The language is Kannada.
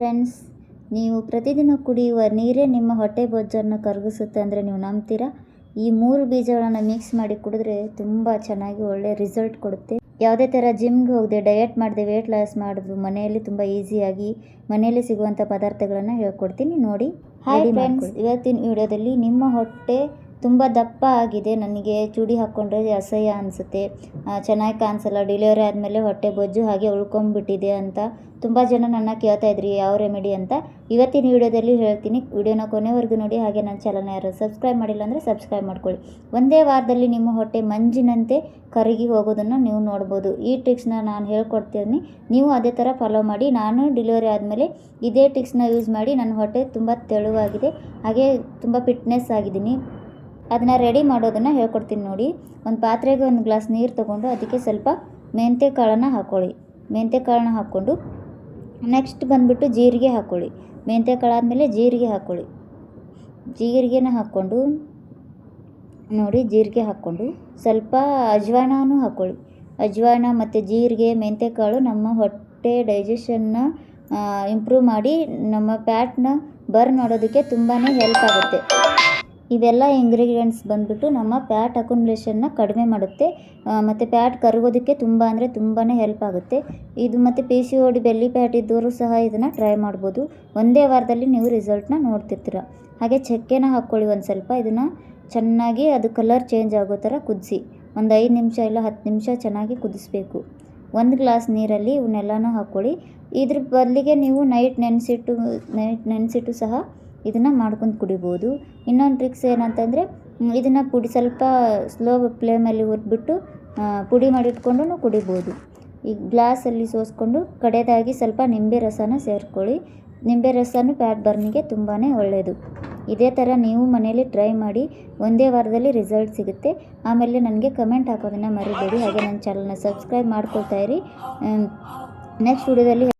ಫ್ರೆಂಡ್ಸ್, ನೀವು ಪ್ರತಿದಿನ ಕುಡಿಯುವ ನೀರೇ ನಿಮ್ಮ ಹೊಟ್ಟೆ ಬೊಜ್ಜನ್ನು ಕರಗಿಸುತ್ತೆ ಅಂದರೆ ನೀವು ನಂಬ್ತೀರಾ? ಈ 3 ಬೀಜಗಳನ್ನು ಮಿಕ್ಸ್ ಮಾಡಿ ಕುಡಿದ್ರೆ ತುಂಬ ಚೆನ್ನಾಗಿ ಒಳ್ಳೆ ರಿಸಲ್ಟ್ ಕೊಡುತ್ತೆ. ಯಾವುದೇ ಥರ ಜಿಮ್ಗೆ ಹೋಗದೆ, ಡಯಟ್ ಮಾಡದೆ, ವೆಯ್ಟ್ ಲಾಸ್ ಮಾಡೋದು ಮನೆಯಲ್ಲಿ ತುಂಬ ಈಸಿಯಾಗಿ ಮನೆಯಲ್ಲಿ ಸಿಗುವಂಥ ಪದಾರ್ಥಗಳನ್ನು ಹೇಳ್ಕೊಡ್ತೀನಿ ನೋಡಿ. ಹಾಯ್ ಫ್ರೆಂಡ್ಸ್, ಇವತ್ತಿನ ವಿಡಿಯೋದಲ್ಲಿ ನಿಮ್ಮ ಹೊಟ್ಟೆ ತುಂಬ ದಪ್ಪ ಆಗಿದೆ, ನನಗೆ ಚೂಡಿ ಹಾಕ್ಕೊಂಡ್ರೆ ಅಸಹ್ಯ ಅನಿಸುತ್ತೆ, ಚೆನ್ನಾಗಿ ಕಾಣಿಸಲ್ಲ, ಡೆಲಿವರಿ ಆದಮೇಲೆ ಹೊಟ್ಟೆ ಬೊಜ್ಜು ಹಾಗೆ ಉಳ್ಕೊಂಡ್ಬಿಟ್ಟಿದೆ ಅಂತ ತುಂಬ ಜನ ನನ್ನ ಕೇಳ್ತಾ ಇದ್ರಿ ಯಾವ ರೆಮಿಡಿ ಅಂತ. ಇವತ್ತಿನ ವಿಡಿಯೋದಲ್ಲಿ ಹೇಳ್ತೀನಿ. ವಿಡಿಯೋನ ಕೊನೆವರೆಗೂ ನೋಡಿ. ಹಾಗೆ ನನ್ನ ಚಾನಲ್ನ ಯಾರು ಸಬ್ಸ್ಕ್ರೈಬ್ ಮಾಡಿಲ್ಲ ಅಂದರೆ ಸಬ್ಸ್ಕ್ರೈಬ್ ಮಾಡ್ಕೊಳ್ಳಿ. ಒಂದೇ ವಾರದಲ್ಲಿ ನಿಮ್ಮ ಹೊಟ್ಟೆ ಮಂಜಿನಂತೆ ಕರಗಿ ಹೋಗೋದನ್ನು ನೀವು ನೋಡ್ಬೋದು. ಈ ಟ್ರಿಕ್ಸ್ನ ನಾನು ಹೇಳ್ಕೊಡ್ತೀನಿ, ನೀವು ಅದೇ ಥರ ಫಾಲೋ ಮಾಡಿ. ನಾನು ಡೆಲಿವರಿ ಆದಮೇಲೆ ಇದೇ ಟ್ರಿಕ್ಸ್ನ ಯೂಸ್ ಮಾಡಿ ನನ್ನ ಹೊಟ್ಟೆ ತುಂಬ ತೆಳುವಾಗಿದೆ, ಹಾಗೆ ತುಂಬ ಫಿಟ್ನೆಸ್ ಆಗಿದ್ದೀನಿ. ಅದನ್ನು ರೆಡಿ ಮಾಡೋದನ್ನು ಹೇಳ್ಕೊಡ್ತೀನಿ ನೋಡಿ. ಒಂದು ಪಾತ್ರೆಗೆ ಒಂದು ಗ್ಲಾಸ್ ನೀರು ತೊಗೊಂಡು ಅದಕ್ಕೆ ಸ್ವಲ್ಪ ಮೆಂತ್ಯ ಕಾಳನ್ನು ಹಾಕ್ಕೊಳ್ಳಿ. ಮೆಂತ್ಯ ಕಾಳನ್ನ ಹಾಕ್ಕೊಂಡು ನೆಕ್ಸ್ಟ್ ಬಂದುಬಿಟ್ಟು ಜೀರಿಗೆ ಹಾಕ್ಕೊಳ್ಳಿ. ಮೆಂತ್ಯ ಕಾಳು ಆದಮೇಲೆ ಜೀರಿಗೆ ಹಾಕ್ಕೊಳ್ಳಿ. ಜೀರಿಗೆನ ಹಾಕ್ಕೊಂಡು ನೋಡಿ, ಜೀರಿಗೆ ಹಾಕ್ಕೊಂಡು ಸ್ವಲ್ಪ ಅಜ್ವಾನನೂ ಹಾಕ್ಕೊಳ್ಳಿ. ಅಜ್ವಾನ ಮತ್ತು ಜೀರಿಗೆ, ಮೆಂತ್ಯ ಕಾಳು ನಮ್ಮ ಹೊಟ್ಟೆ ಡೈಜೆಷನ್ನ ಇಂಪ್ರೂವ್ ಮಾಡಿ ನಮ್ಮ ಫ್ಯಾಟ್ನ ಬರ್ನ್ ಮಾಡೋದಕ್ಕೆ ತುಂಬಾ ಹೆಲ್ಪ್ ಆಗುತ್ತೆ. ಇವೆಲ್ಲ ಇಂಗ್ರೀಡಿಯೆಂಟ್ಸ್ ಬಂದುಬಿಟ್ಟು ನಮ್ಮ ಫ್ಯಾಟ್ ಅಕ್ಯುಮುಲೇಷನ್ನ ಕಡಿಮೆ ಮಾಡುತ್ತೆ ಮತ್ತು ಫ್ಯಾಟ್ ಕರಗೋದಕ್ಕೆ ತುಂಬ ಅಂದರೆ ತುಂಬಾ ಹೆಲ್ಪ್ ಆಗುತ್ತೆ ಇದು. ಮತ್ತು PCOD ಬೆಲ್ಲಿ ಫ್ಯಾಟ್ ಇದ್ದವರು ಸಹ ಇದನ್ನು ಟ್ರೈ ಮಾಡ್ಬೋದು. ಒಂದೇ ವಾರದಲ್ಲಿ ನೀವು ರಿಸಲ್ಟ್ನ ನೋಡ್ತಿರ್ತೀರ. ಹಾಗೆ ಚಕ್ಕೆನ ಹಾಕ್ಕೊಳ್ಳಿ ಒಂದು ಸ್ವಲ್ಪ. ಇದನ್ನು ಚೆನ್ನಾಗಿ ಅದು ಕಲರ್ ಚೇಂಜ್ ಆಗೋ ಥರ ಕುದಿಸಿ ಒಂದು 5 ನಿಮಿಷ ಇಲ್ಲ 10 ನಿಮಿಷ ಚೆನ್ನಾಗಿ ಕುದಿಸ್ಬೇಕು. 1 ಗ್ಲಾಸ್ ನೀರಲ್ಲಿ ಇವನ್ನೆಲ್ಲನೂ ಹಾಕ್ಕೊಳ್ಳಿ. ಇದ್ರ ಬದಲಿಗೆ ನೀವು ನೈಟ್ ನೆನೆಸಿಟ್ಟು ಸಹ ಇದನ್ನು ಮಾಡ್ಕೊಂಡು ಕುಡಿಬೋದು. ಇನ್ನೊಂದು ಟ್ರಿಕ್ಸ್ ಏನಂತಂದರೆ, ಇದನ್ನು ಸ್ವಲ್ಪ ಸ್ಲೋ ಫ್ಲೇಮಲ್ಲಿ ಹುರಿದ್ಬಿಟ್ಟು ಪುಡಿ ಮಾಡಿಟ್ಕೊಂಡು ಕುಡಿಬೋದು. ಈ ಗ್ಲಾಸಲ್ಲಿ ಸೋಸ್ಕೊಂಡು ಕಡೆದಾಗಿ ಸ್ವಲ್ಪ ನಿಂಬೆ ರಸನ ಸೇರಿಕೊಳ್ಳಿ. ನಿಂಬೆ ರಸನೂ ಫ್ಯಾಟ್ ಬರ್ನಿಗೆ ತುಂಬಾ ಒಳ್ಳೆಯದು. ಇದೇ ಥರ ನೀವು ಮನೇಲಿ ಟ್ರೈ ಮಾಡಿ, ಒಂದೇ ವಾರದಲ್ಲಿ ರಿಸಲ್ಟ್ ಸಿಗುತ್ತೆ. ಆಮೇಲೆ ನನಗೆ ಕಮೆಂಟ್ ಹಾಕೋದನ್ನು ಮರಿಬೇಡಿ. ಹಾಗೆ ನನ್ನ ಚಾನಲ್ನ ಸಬ್ಸ್ಕ್ರೈಬ್ ಮಾಡ್ಕೊಳ್ತಾ ಇರಿ. ನೆಕ್ಸ್ಟ್ ವಿಡಿಯೋದಲ್ಲಿ